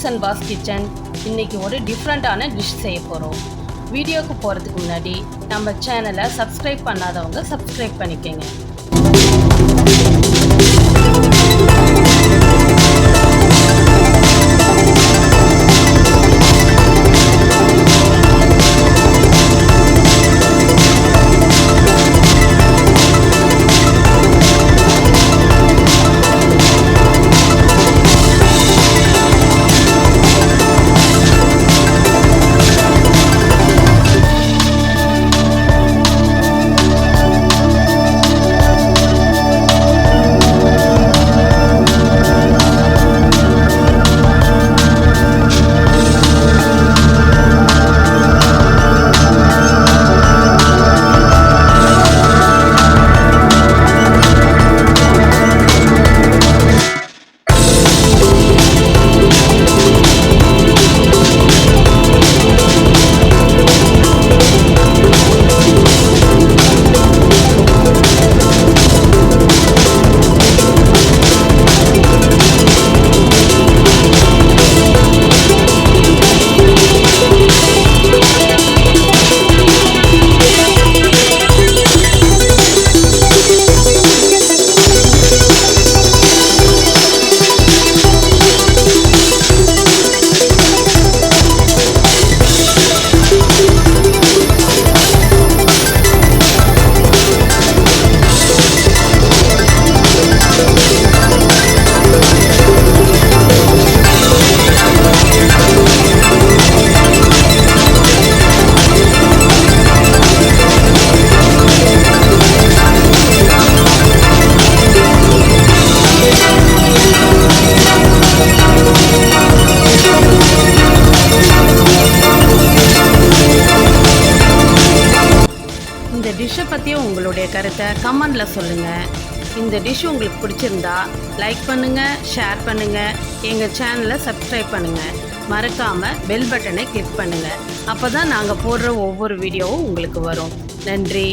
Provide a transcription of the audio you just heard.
Senbha's kitchen. இன்னைக்கு ஒரு டிஃப்ரெண்டான டிஷ் செய்ய போறோம். வீடியோக்கு போறதுக்கு முன்னாடி நம்ம சேனலை சப்ஸ்கிரைப் பண்ணாதவங்க சப்ஸ்கிரைப் பண்ணிக்கங்க. இந்த டிஷ்ஷை பற்றி உங்களுடைய கருத்தை கமெண்டில் சொல்லுங்கள். இந்த டிஷ் உங்களுக்கு பிடிச்சிருந்தா லைக் பண்ணுங்கள், ஷேர் பண்ணுங்கள், எங்கள் சேனலை சப்ஸ்கிரைப் பண்ணுங்கள். மறக்காமல் பெல் பட்டனை கிளிக் பண்ணுங்கள். அப்போ தான் நாங்கள் போடுற ஒவ்வொரு வீடியோவும் உங்களுக்கு வரும். நன்றி.